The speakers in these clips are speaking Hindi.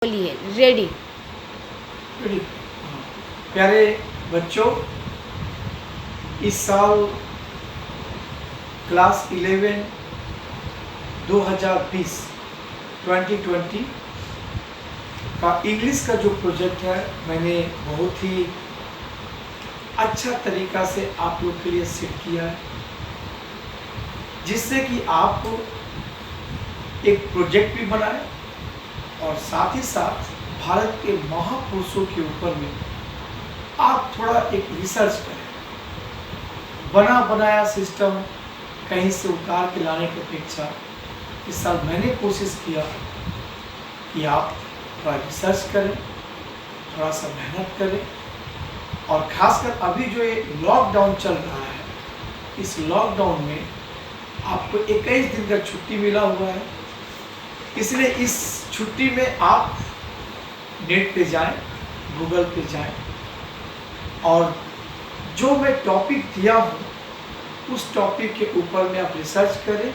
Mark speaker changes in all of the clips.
Speaker 1: बोलिए। रेडी।
Speaker 2: रेडी। प्यारे बच्चों, इस साल क्लास 11 2020 2020 का इंग्लिश का जो प्रोजेक्ट है मैंने बहुत ही अच्छा तरीका से आप लोग के लिए सेट किया है, जिससे कि आप एक प्रोजेक्ट भी बनाए और साथ ही साथ भारत के महापुरुषों के ऊपर में आप थोड़ा एक रिसर्च करें। बना बनाया सिस्टम कहीं से उतार के लाने की अपेक्षा इस साल मैंने कोशिश किया कि आप थोड़ा रिसर्च करें, थोड़ा सा मेहनत करें। और खासकर अभी जो ये लॉकडाउन चल रहा है, इस लॉकडाउन में आपको 21 दिन का छुट्टी मिला हुआ है, इसलिए इस छुट्टी में आप नेट पे जाएं, गूगल पे जाएं और जो मैं टॉपिक दिया हूँ उस टॉपिक के ऊपर में आप रिसर्च करें।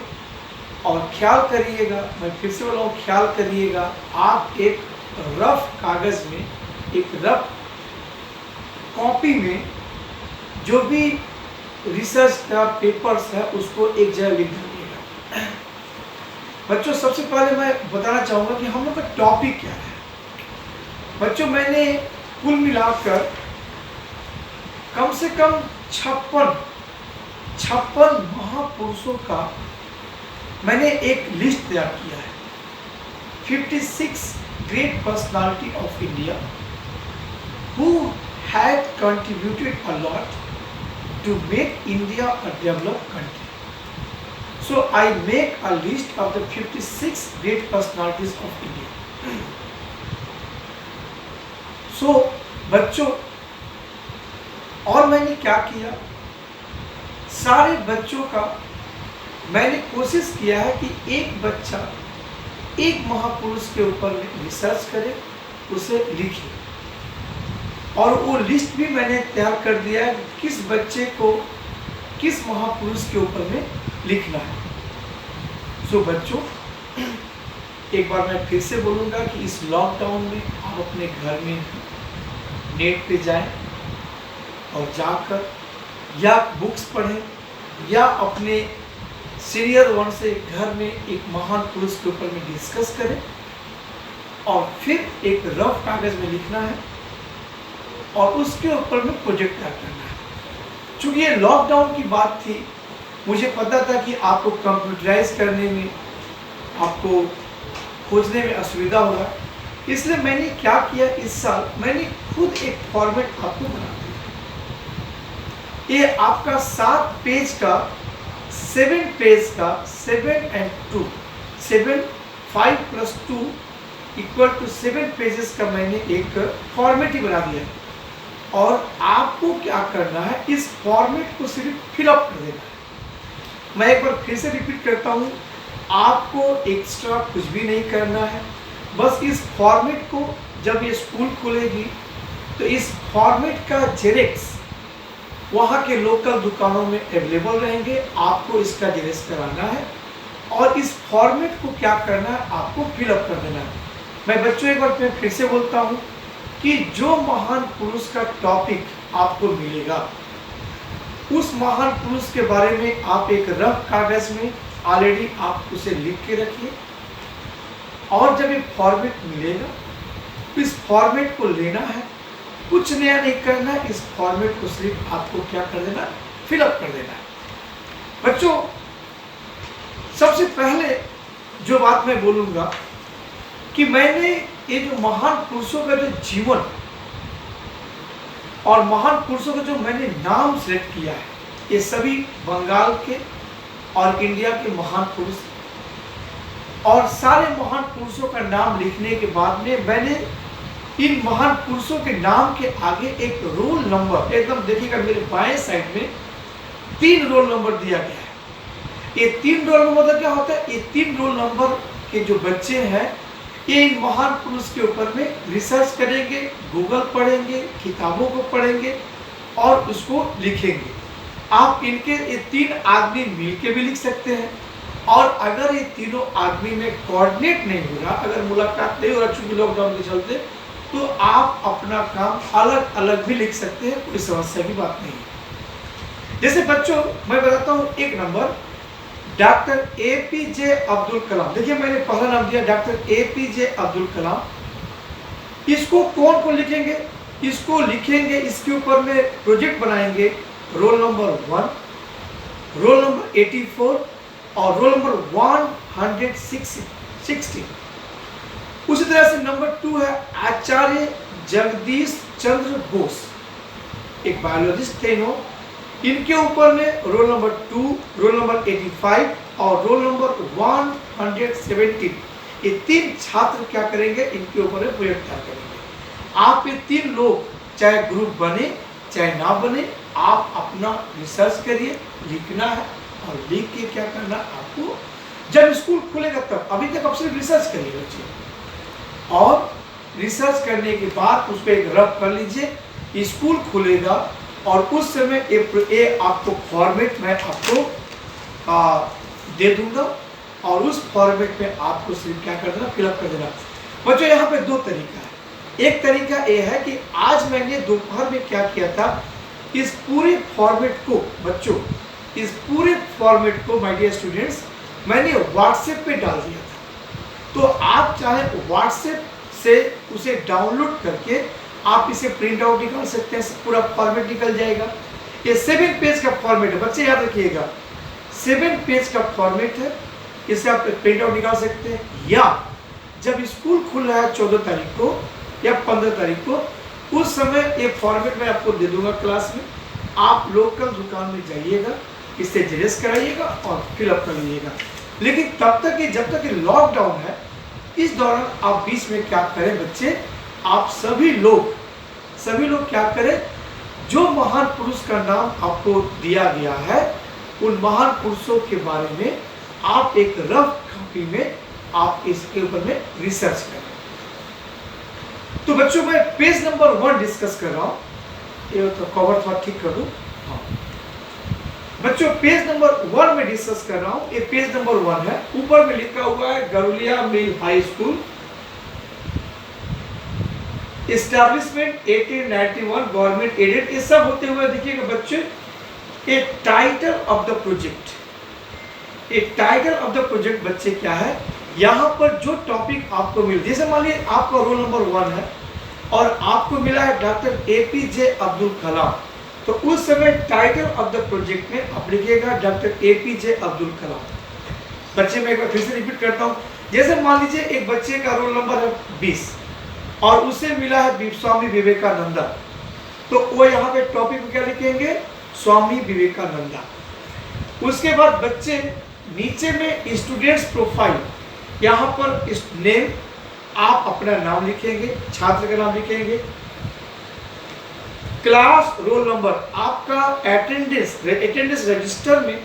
Speaker 2: और ख्याल करिएगा, मैं फिर से बोल रहा हूँ, ख्याल करिएगा, आप एक रफ कागज़ में, एक रफ कॉपी में जो भी रिसर्च का पेपर्स है उसको एक जगह लिख दीजिएगा। बच्चों, सबसे पहले मैं बताना चाहूँगा कि हम लोग का टॉपिक क्या है। बच्चों, मैंने कुल मिलाकर कम से कम 56 महापुरुषों का मैंने एक लिस्ट तैयार किया है। 56 great personality of India who had contributed a lot to make India a developed country. So I make a list of the 56 great personalities of India. So बच्चों, और मैंने क्या किया, सारे बच्चों का मैंने कोशिश किया है कि एक बच्चा एक महापुरुष के ऊपर रिसर्च करे, उसे लिखे। और वो लिस्ट भी मैंने तैयार कर दिया है किस बच्चे को किस महापुरुष के ऊपर में लिखना है। सो बच्चों, एक बार मैं फिर से बोलूँगा कि इस लॉकडाउन में आप अपने घर में नेट पे जाएं और जाकर या बुक्स पढ़ें या अपने सीनियर वन से घर में एक महान पुरुष के ऊपर में डिस्कस करें और फिर एक रफ कागज़ में लिखना है और उसके ऊपर में प्रोजेक्ट तैयार करना है। चूँकि ये लॉकडाउन की बात थी, मुझे पता था कि आपको कंप्यूटराइज करने में, आपको खोजने में असुविधा होगा, इसलिए मैंने क्या किया, इस साल मैंने खुद एक फॉर्मेट आपको बना दिया। ये आपका 7 पेज का 7 पेज का 7 and 2 7 5 + 2 = 7 पेजेस का मैंने एक फॉर्मेट ही बना दिया है। और आपको क्या करना है, इस फॉर्मेट को सिर्फ फिलअप कर देना है। मैं एक बार फिर से रिपीट करता हूँ, आपको एक्स्ट्रा कुछ भी नहीं करना है। बस इस फॉर्मेट को जब ये स्कूल खुलेगी तो इस फॉर्मेट का जेरेक्स वहाँ के लोकल दुकानों में अवेलेबल रहेंगे, आपको इसका जेरेक्स कराना है और इस फॉर्मेट को क्या करना है, आपको फिलअप कर देना है। मैं बच्चों एक बार फिर से बोलता हूँ कि जो महान पुरुष का टॉपिक आपको मिलेगा, उस महान पुरुष के बारे में आप एक रफ कागज में ऑलरेडी आप उसे लिख के रखिए। और जब ये फॉर्मेट मिलेगा, इस फॉर्मेट को लेना है, कुछ नया नहीं करना है, इस फॉर्मेट को सिर्फ आपको क्या कर देना, फिलअप कर देना है। बच्चों, सबसे पहले जो बात मैं बोलूँगा कि मैंने ये जो महान पुरुषों का जो जीवन और महान पुरुषों का जो मैंने नाम सेलेक्ट किया है, ये सभी बंगाल के और इंडिया के महान पुरुष। और सारे महान पुरुषों का नाम लिखने के बाद में मैंने इन महान पुरुषों के नाम के आगे एक रोल नंबर, एकदम देखिएगा मेरे बाएं साइड में 3 रोल नंबर दिया गया है। ये 3 रोल नंबर मतलब क्या होता है, ये 3 रोल नंबर के जो बच्चे हैं, ये इन महान पुरुष के ऊपर में रिसर्च करेंगे, गूगल पढ़ेंगे, किताबों को पढ़ेंगे और उसको लिखेंगे। आप इनके ये 3 आदमी मिलके भी लिख सकते हैं और अगर ये तीनों आदमी में कोऑर्डिनेट नहीं हो रहा, अगर मुलाकात नहीं हो रहा चूंकि लॉकडाउन के चलते, तो आप अपना काम अलग अलग भी लिख सकते हैं, कोई समस्या की बात नहीं है। जैसे बच्चों मैं बताता हूँ, एक number doctor APJ Abdul Kalam. देखिए मैंने पहला नाम दिया डॉक्टर APJ अब्दुल कलाम। इसको कौन को लिखेंगे? इसको लिखेंगे, इसके ऊपर में प्रोजेक्ट बनाएंगे रोल नंबर 1, रोल नंबर 84 और रोल नंबर 160। उसी तरह से नंबर 2 है आचार्य जगदीश चंद्र बोस, एक बायोलॉजिस्ट थे इन्हों, इनके ऊपर में रोल नंबर 2, रोल नंबर 85 और रोल नंबर 117। ये 3 छात्र क्या करेंगे, इनके ऊपर में प्रोजेक्ट तैयार करेंगे। आप ये 3 लोग चाहे ग्रुप बने चाहे ना बने, आप अपना रिसर्च करिए, लिखना है और लिख के क्या करना आपको, जब स्कूल खुलेगा तब, अभी तक आप सिर्फ रिसर्च करिए बच्चे, और रिसर्च करने के बाद उस पर एक रफ कर लीजिए। स्कूल खुलेगा और उस समय ये आपको फॉर्मेट में आपको दे दूंगा और उस फॉर्मेट में आपको सिर्फ क्या कर देना, फिलअप कर देना। बच्चों यहाँ पे 2 तरीका है। एक तरीका ये है कि आज मैंने दोपहर में क्या किया था, इस पूरे फॉर्मेट को बच्चों, इस पूरे फॉर्मेट को माय डियर स्टूडेंट्स मैंने व्हाट्सएप पे डाल दिया था। तो आप चाहे व्हाट्सएप से उसे डाउनलोड करके आप इसे प्रिंट आउट निकाल सकते हैं, पूरा फॉर्मेट निकल जाएगा। ये 7 पेज का फॉर्मेट है बच्चे, याद रखिएगा 7 पेज का फॉर्मेट है। इसे आप प्रिंट आउट निकाल सकते हैं, या जब स्कूल खुल रहा है 14 तारीख को या 15 तारीख को, उस समय ये फॉर्मेट मैं आपको दे दूंगा क्लास में। आप लोकल दुकान में जाइएगा, इसे जेरेस कराइएगा और फिलअप कर लीजिएगा। लेकिन तब तक कि जब तक लॉकडाउन है, इस दौरान आप बीच में क्या करें बच्चे, आप सभी लोग क्या करें, जो महान पुरुष का नाम आपको दिया गया है, उन महान पुरुषों के बारे में आप एक रफ कॉपी में आप इसके ऊपर में रिसर्च करें। तो बच्चों मैं पेज नंबर 1 डिस्कस कर रहा हूँ, ये तो कवर थोड़ा ठीक कर दूं। हाँ बच्चों पेज नंबर 1 में डिस्कस कर रहा हूँ, ये पेज नंबर 1 है। ऊपर में लिखा हुआ है Garulia mill high school, establishment 1891, government aided. ये सब होते हुए देखिएगा बच्चे, a title of the project, a title of the project बच्चे क्या है, यहाँ पर जो टॉपिक आपको मिल, जैसे मान लीजिए आपका रोल नंबर 1 है और आपको मिला है डॉक्टर APJ अब्दुल कलाम, तो उस समय टाइटल ऑफ द प्रोजेक्ट में आप लिखिएगा डॉक्टर APJ अब्दुल कलाम। बच्चे मैं एक बार फिर से रिपीट करता हूँ, जैसे मान लीजिए एक बच्चे का रोल नंबर है 20 और उसे मिला है स्वामी विवेकानंदा, तो वो यहाँ पे टॉपिक में क्या लिखेंगे, स्वामी विवेकानंदा। उसके बाद बच्चे नीचे में स्टूडेंट्स प्रोफाइल, यहाँ पर इस नेम आप अपना नाम लिखेंगे, छात्र का नाम लिखेंगे, क्लास रोल नंबर, आपका अटेंडेंस रजिस्टर में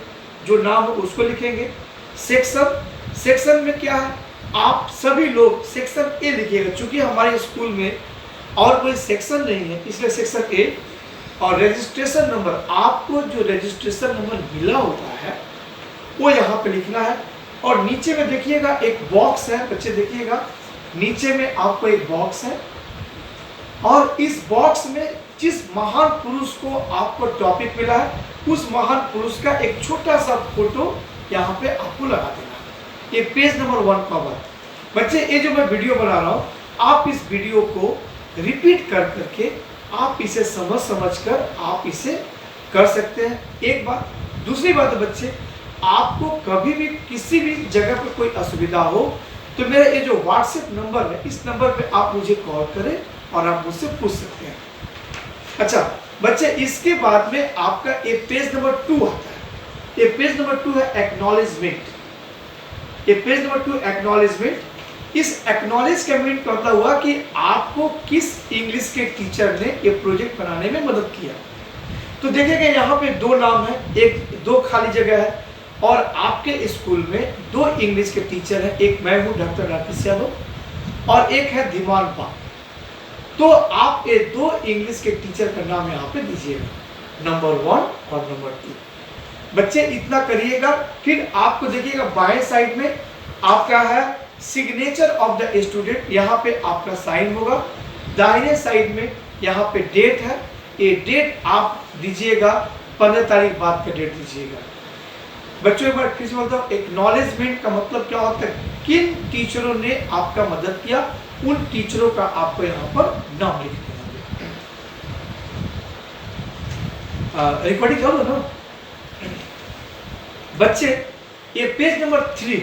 Speaker 2: जो नाम हो उसको लिखेंगे, सेक्शन में क्या है, आप सभी लोग सेक्शन ए लिखिएगा, क्योंकि हमारे स्कूल में और कोई सेक्शन नहीं है इसलिए सेक्शन ए। और रजिस्ट्रेशन नंबर, आपको जो रजिस्ट्रेशन नंबर मिला होता है वो यहाँ पे लिखना है। और नीचे में देखिएगा एक बॉक्स है बच्चे, देखिएगा नीचे में आपको एक बॉक्स है और इस बॉक्स में जिस महान पुरुष को आपको टॉपिक मिला है उस महान पुरुष का एक छोटा सा फोटो यहाँ पे आपको लगा देना। ये पेज नंबर 1 का बात बच्चे, ये जो मैं वीडियो बना रहा हूँ, आप इस वीडियो को रिपीट कर करके आप इसे समझ कर आप इसे कर सकते हैं। एक बात, दूसरी बात बच्चे, आपको कभी भी किसी भी जगह पर कोई असुविधा हो तो मेरा ये जो व्हाट्सएप नंबर है, इस नंबर पे आप मुझे कॉल करें और आप मुझसे पूछ सकते हैं। अच्छा बच्चे, इसके बाद में आपका ये पेज नंबर 2 आता है। ये पेज नंबर 2 है एक्नॉलेजमेंट। ये पेज नंबर 2 एक्नॉलेजमेंट। इस एक्नॉलेज का मीन करता हुआ कि आपको किस इंग्लिश के टीचर ने ये प्रोजेक्ट बनाने में मदद किया। तो देखिएगा यहाँ पे 2 नाम है, 2 खाली जगह है और आपके स्कूल में 2 इंग्लिश के टीचर हैं, एक मैं हूँ डॉक्टर राकेश यादव और एक है धीमान पा। तो आप ये 2 इंग्लिश के टीचर का नाम यहाँ पे दीजिएगा, नंबर 1 और नंबर 2। बच्चे इतना करिएगा। फिर आपको देखिएगा बाएं साइड में आपका है सिग्नेचर ऑफ द स्टूडेंट, यहाँ पे आपका साइन होगा। दाहिने साइड में यहाँ पे डेट है, ये डेट आप दीजिएगा 15 तारीख बाद का डेट दीजिएगा। बच्चों एक बार फिर से बोलता हूँ, एक्नॉलेजमेंट का मतलब क्या होता है, किन टीचरों ने आपका मदद किया, उन टीचरों का आपको यहाँ पर नाम लिखना है। रिकॉर्डिंग चालू ना बच्चे। ये पेज नंबर 3,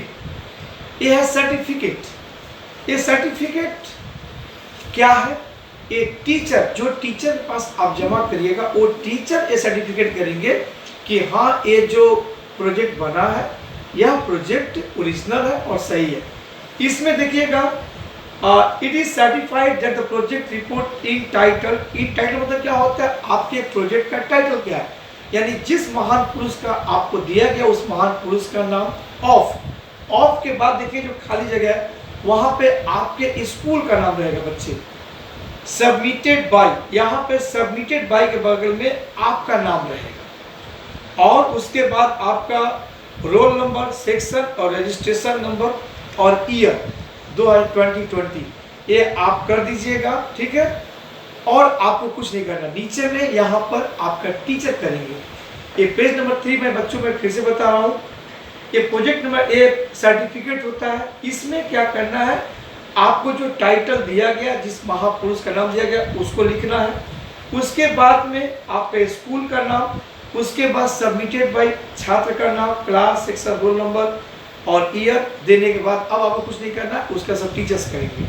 Speaker 2: ये है सर्टिफिकेट। ये सर्टिफिकेट क्या है, ये टीचर, जो टीचर के पास आप जमा करिएगा वो टीचर ये सर्टिफिकेट करेंगे कि हाँ ये जो प्रोजेक्ट बना है यह प्रोजेक्ट ओरिजिनल है और सही है। इसमें देखिएगा it is certified that the project report in title. In title मतलब क्या होता है, आपके प्रोजेक्ट का टाइटल क्या है, यानी जिस महान पुरुष का आपको दिया गया उस महान पुरुष का नाम। ऑफ के बाद देखिए जो खाली जगह है वहां पे आपके स्कूल का नाम रहेगा बच्चे। सबमिटेड बाय, यहाँ पे सबमिटेड बाय के बगल में आपका नाम रहेगा और उसके बाद आपका रोल नंबर, सेक्शन और रजिस्ट्रेशन नंबर और ईयर 2020 ये आप कर दीजिएगा, ठीक है। और आपको कुछ नहीं करना, नीचे में यहाँ पर आपका टीचर करेंगे। ये पेज नंबर 3 में बच्चों में फिर से बता रहा हूँ, ये प्रोजेक्ट नंबर 1 सर्टिफिकेट होता है। इसमें क्या करना है, आपको जो टाइटल दिया गया, जिस महापुरुष का नाम दिया गया उसको लिखना है। उसके बाद में आपका स्कूल का नाम, उसके बाद सबमिटेड बाय छात्र का नाम, क्लास, सेक्शन, रोल नंबर और ईयर देने के बाद अब आपको कुछ नहीं करना, उसका सब टीचर्स करेंगे।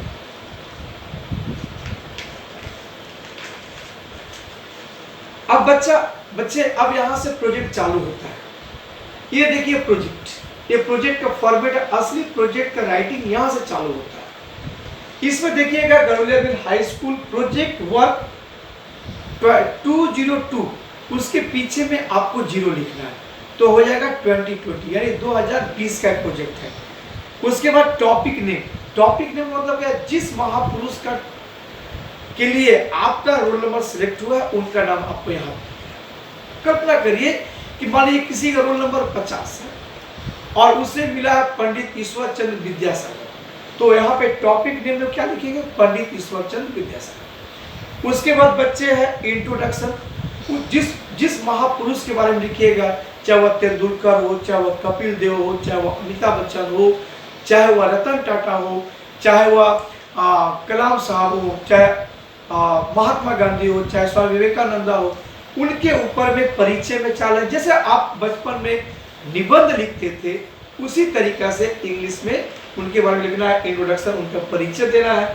Speaker 2: अब बच्चे अब यहाँ से प्रोजेक्ट चालू होता है। ये देखिए प्रोजेक्ट, ये प्रोजेक्ट का फॉर्मेट है, असली प्रोजेक्ट का राइटिंग यहाँ से चालू होता है। इसमें देखिएगा गरुड़ियाबिल हाई स्कूल प्रोजेक्ट वर्क 202, उसके पीछे में आपको 0 लिखना है तो हो जाएगा 2020 यानी 2020 का प्रोजेक्ट है। उसके बाद टॉपिक नेम मतलब क्या, जिस महापुरुष का के लिए आपका रोल नंबर सिलेक्ट हुआ है उनका नाम आपको यहाँ। कल्पना करिए कि मान लीजिए किसी का रोल नंबर 50 है और उसे मिला है पंडित ईश्वर चंद्र विद्यासागर, तो यहाँ पे टॉपिक नेम में क्या लिखेंगे, पंडित ईश्वर चंद्र विद्यासागर। उसके बाद बच्चे हैं इंट्रोडक्शन, जिस महापुरुष के बारे में लिखिएगा, चाहे वह तेंदुलकर हो, चाहे वह कपिल देव हो, चाहे वह अमिताभ बच्चन हो, चाहे वह रतन टाटा हो, चाहे वह कलाम साहब हो, चाहे महात्मा गांधी हो, चाहे स्वामी विवेकानंद हो, उनके ऊपर में परिचय में चाल है। जैसे आप बचपन में निबंध लिखते थे उसी तरीका से इंग्लिश में उनके बारे में लिखना है, इंट्रोडक्शन, उनका परिचय देना है।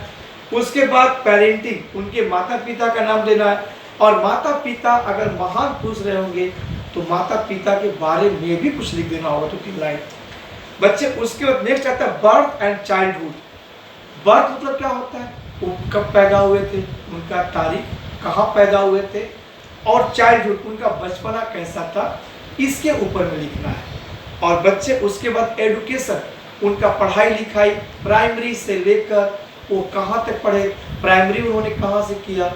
Speaker 2: उसके बाद पेरेंटिंग, उनके माता पिता का नाम देना है और माता पिता अगर महान पुरुष रहे होंगे तो माता पिता के बारे में भी कुछ लिख देना होगा, तो 3 लाइन बच्चे। उसके बाद नेक्स्ट आता है बर्थ एंड चाइल्डहुड। बर्थ मतलब क्या होता है, वो कब पैदा हुए थे, उनका तारीख, कहाँ पैदा हुए थे, और चाइल्डहुड उनका बचपना कैसा था, इसके ऊपर में लिखना है। और बच्चे उसके बाद एडुकेशन, उनका पढ़ाई लिखाई प्राइमरी से लेकर वो कहाँ तक पढ़े, प्राइमरी उन्होंने कहाँ से किया,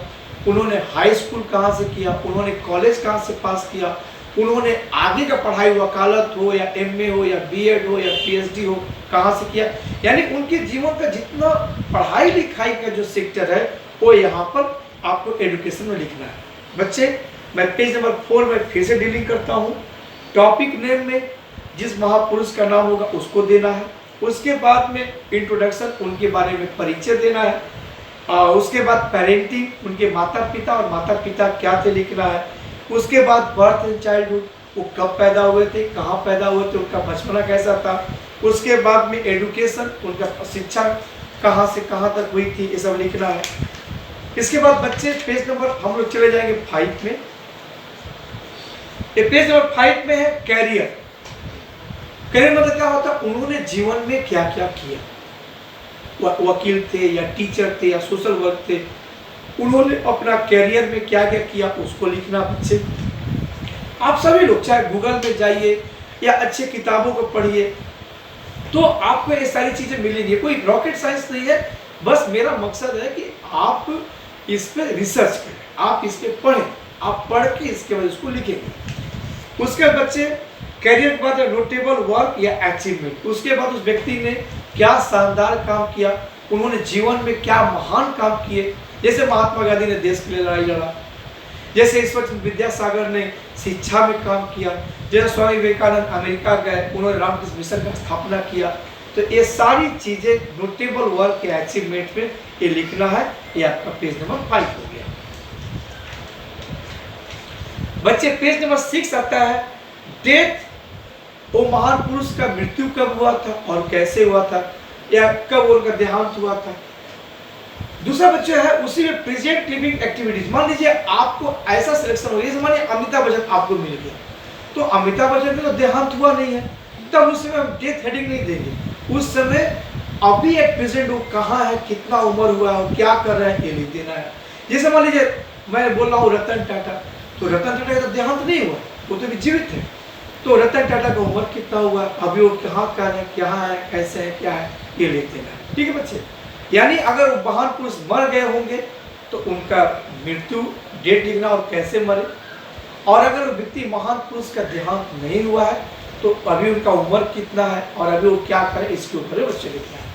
Speaker 2: उन्होंने हाई स्कूल कहाँ से किया, उन्होंने कॉलेज कहाँ से पास किया, उन्होंने आगे का पढ़ाई वकालत हो या एमए हो या बीएड हो या पीएचडी हो कहाँ से किया, यानी उनके जीवन का जितना पढ़ाई लिखाई का जो सेक्टर है वो यहाँ पर आपको एडुकेशन में लिखना है। बच्चे मैं पेज नंबर 4 में फिर से डीलिंग करता हूँ। टॉपिक नेम में जिस महापुरुष का नाम होगा उसको देना है। उसके बाद में इंट्रोडक्शन, उनके बारे में परिचय देना है। उसके बाद पेरेंटिंग, उनके माता पिता और माता पिता क्या थे लिखना है। उसके बाद बर्थ एंड चाइल्डहुड, वो कब पैदा हुए थे, कहाँ पैदा हुए थे, उनका बचपना कैसा था। उसके बाद में एडुकेशन, उनका शिक्षा कहाँ से कहाँ तक हुई थी, ये सब लिखना है। इसके बाद बच्चे पेज नंबर हम लोग चले जाएंगे 5 में। ये पेज नंबर 5 में है कैरियर। कैरियर मतलब क्या होता है, उन्होंने जीवन में क्या क्या किया, वकील थे या टीचर थे या सोशल वर्क थे, उन्होंने अपना कैरियर में क्या क्या किया उसको लिखना। बच्चे आप सभी लोग चाहे गूगल में जाइए या अच्छे किताबों को पढ़िए तो आपको ये सारी चीजें मिलेंगी। कोई रॉकेट साइंस नहीं है, बस मेरा मकसद है कि आप इस पे रिसर्च करें, आप इस पे पढ़ें, आप पढ़ के इसके बाद इसको लिखेंगे। उसके बाद बच्चे कैरियर के बाद नोटेबल वर्क या अचीवमेंट, उसके बाद उस व्यक्ति ने क्या शानदार काम किया, उन्होंने जीवन में क्या महान काम किए। जैसे महात्मा गांधी ने देश के लिए लड़ाई लड़ा, जैसे ईश्वर विद्यासागर ने शिक्षा में काम किया, जैसे स्वामी विवेकानंद अमेरिका गए, उन्होंने रामकृष्ण मिशन का स्थापना किया। तो ये सारी चीजें नोटेबल वर्क के अचीवमेंट में ये लिखना है। ये आपका पेज नंबर 5 हो गया। बच्चे पेज नंबर 6 आता है डेथ। वो महान पुरुष का मृत्यु कब हुआ था और कैसे हुआ था, या कब उनका देहांत हुआ था। दूसरा बच्चा है उसी में प्रेजेंट लिविंग एक्टिविटीज। मान लीजिए आपको ऐसा सिलेक्शन हो गया, मानिए अमिताभ बच्चन आपको मिल गया, तो अमिताभ बच्चन का तो देहांत हुआ नहीं है, तब उस समय हम डेथ हेडिंग नहीं देंगे। उस समय अभी एक प्रेजेंट वो कहाँ है, कितना उम्र हुआ है, क्या कर रहे हैं, ये लिख देना है। जैसे मान लीजिए मैं बोल रहा हूँ रतन टाटा, तो रतन टाटा का तो देहांत नहीं हुआ, वो तो भी जीवित है। तो रतन टाटा का उम्र कितना हुआ, अभी वो कहाँ कर है, क्या है, कैसे है, क्या है, ये लिख देना है। ठीक है बच्चे। यानी अगर महान पुरुष मर गए होंगे तो उनका मृत्यु डेट लिखना और कैसे मरे, और अगर व्यक्ति महान पुरुष का देहांत नहीं हुआ है तो अभी उनका उम्र कितना है और अभी वो क्या करे, इसके ऊपर बच्चे लिखना है।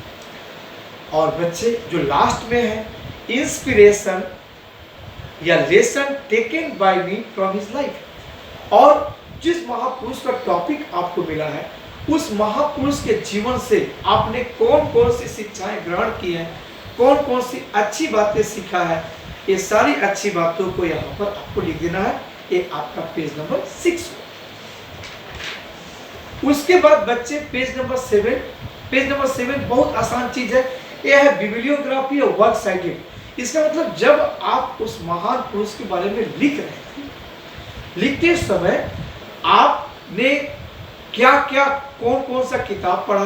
Speaker 2: और बच्चे जो लास्ट में है इंस्पिरेशन या lesson taken by me from his life, और जिस महापुरुष का टॉपिक आपको मिला है उस महापुरुष के जीवन से आपने कौन कौन सी शिक्षाएं ग्रहण की हैं, कौन कौन सी अच्छी बातें सीखा है, ये सारी अच्छी बातों को यहाँ पर आपको लिख देना है। ये आपका पेज नंबर 6। उसके बाद बच्चे पेज नंबर 7। पेज नंबर 7 बहुत आसान चीज है, यह है बिब्लियोग्राफी और वर्क साइटेड। इसका मतलब जब आप उस महान पुरुष के बारे में लिख रहे थे, लिखते समय आपने क्या क्या कौन कौन सा किताब पढ़ा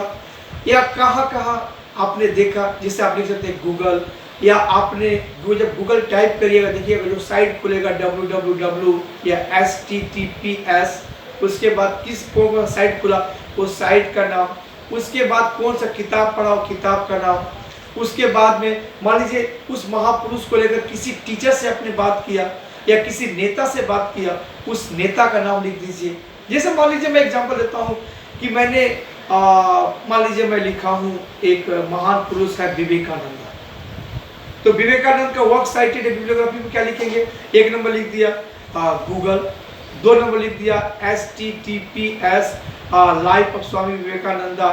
Speaker 2: या कहाँ कहाँ आपने देखा। जैसे आप लिख सकते हैं गूगल, या आपने जब गूगल टाइप करिएगा देखिएगा जो साइट खुलेगा www या https, उसके बाद किस कौन सा साइट खुला उस साइट का नाम, उसके बाद कौन सा किताब पढ़ा हो किताब का नाम, उसके बाद में मान लीजिए उस महापुरुष को लेकर किसी टीचर से आपने बात किया या किसी नेता से बात किया, उस नेता का नाम लिख दीजिए। जैसे मान लीजिए मैं एग्जांपल देता हूँ कि मैंने मान लीजिए मैं लिखा हूँ एक महान पुरुष है विवेकानंद, तो विवेकानंद का वर्क साइटेड बिब्लियोग्राफी में क्या लिखेंगे, 1 नंबर लिख दिया गूगल, 2 नंबर लिख दिया https life of Swami Vivekananda,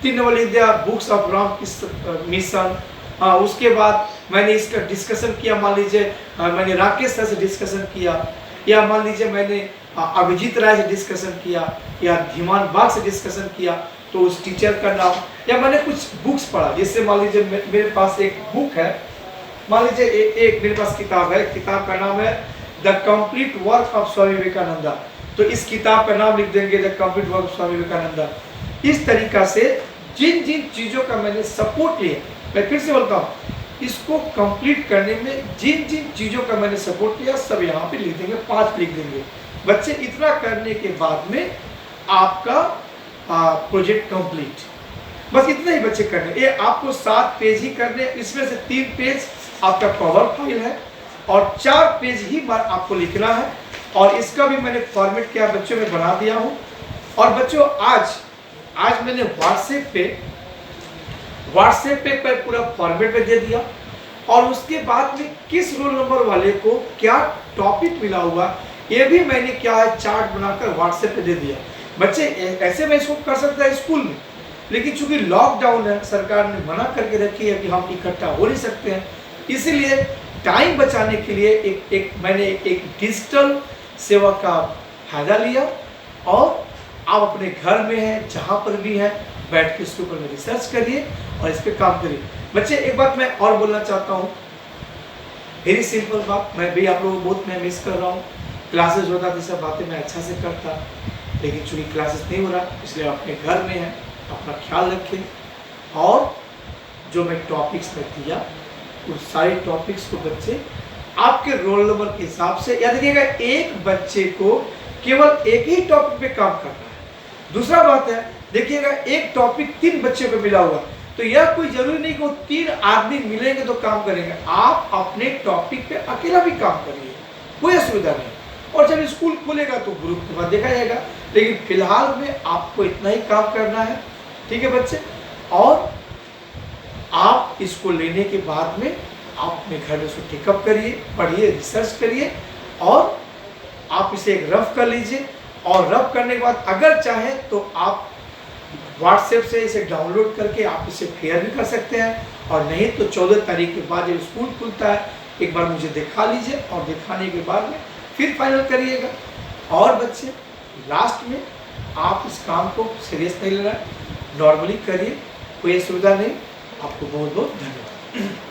Speaker 2: 3 number लिख दिया बुक्स ऑफ रामकृष्ण मिशन। उसके बाद मैंने इसका डिस्कशन किया, मान लीजिए मैंने राकेश सर से डिस्कशन किया, या मान लीजिए मैंने अभिजीत राय से डिस्कशन किया या धीमान बाग से डिस्कशन किया, तो उस टीचर का नाम, या मैंने कुछ बुक्स पढ़ा। जैसे मान लीजिए मेरे पास एक बुक है, मान लीजिए एक मेरे पास किताब है, किताब का नाम है द कंप्लीट वर्क ऑफ स्वामी विवेकानंदा, तो इस किताब का नाम लिख देंगे द कंप्लीट वर्क ऑफ स्वामी विवेकानंदा। इस तरीका से जिन जिन चीज़ों का मैंने सपोर्ट लिया, मैं फिर से बोलता हूँ, इसको कंप्लीट करने में जिन जिन चीज़ों का मैंने सपोर्ट लिया सब यहाँ पे लिख देंगे, 5 लिख देंगे। बच्चे इतना करने के बाद में आपका प्रोजेक्ट कंप्लीट, बस इतना ही बच्चे करने। ये आपको 7 पेज ही करने, इसमें से 3 पेज आपका कवर फाइल है और 4 पेज ही आपको लिखना है। और इसका भी मैंने फॉर्मेट किया बच्चों में बना दिया हूँ। और बच्चों आज मैंने व्हाट्सएप पे पूरा फॉर्मेट में दे दिया, और उसके बाद में किस रोल नंबर वाले को क्या टॉपिक मिला हुआ ये भी मैंने क्या है चार्ट बनाकर व्हाट्सएप पे दे दिया। बच्चे ऐसे में इसको कर सकता है स्कूल में, लेकिन चूंकि लॉकडाउन है, सरकार ने मना करके रखी है कि हम इकट्ठा हो नहीं सकते हैं, इसीलिए टाइम बचाने के लिए मैंने एक डिजिटल सेवा का फायदा लिया, और आप अपने घर में हैं जहाँ पर भी हैं बैठ के इसके ऊपर में रिसर्च करिए और इस पर काम करिए। बच्चे एक बात मैं और बोलना चाहता हूँ, वेरी सिंपल बात, मैं भी आप लोगों को बहुत मैं मिस कर रहा हूँ। क्लासेस होता तो सब बातें मैं अच्छा से करता, लेकिन चूँकि क्लासेस नहीं हो रहा इसलिए अपने घर में हैं, अपना ख्याल रखें। और जो मैं टॉपिक्स में दिया उस सारे टॉपिक्स को बच्चे आपके रोल नंबर के हिसाब से, या देखिएगा एक बच्चे को केवल एक ही टॉपिक पे काम करना है। दूसरा बात है देखिएगा एक टॉपिक 3 बच्चे को मिला हुआ, तो यह कोई जरूरी नहीं कि वो 3 आदमी मिलेंगे तो काम करेंगे। आप अपने टॉपिक पे अकेला भी काम करिए, कोई असुविधा नहीं। और जब स्कूल खुलेगा तो ग्रुप के बाद देखा जाएगा। लेकिन फिलहाल में आपको इतना ही काम करना है, ठीक है बच्चे। और आप इसको लेने के बाद में आप अपने घर में इसको टेकअप करिए, पढ़िए, रिसर्च करिए और आप इसे एक रफ कर लीजिए। और रफ करने के बाद अगर चाहें तो आप व्हाट्सएप से इसे डाउनलोड करके आप इसे फेयर भी कर सकते हैं, और नहीं तो 14 तारीख के बाद जब स्कूल खुलता है एक बार मुझे दिखा लीजिए, और दिखाने के बाद में फिर फाइनल करिएगा। और बच्चे लास्ट में आप इस काम को सीरियस नहीं लेना, नॉर्मली करिए, कोई असुविधा नहीं। आपको बहुत बहुत धन्यवाद।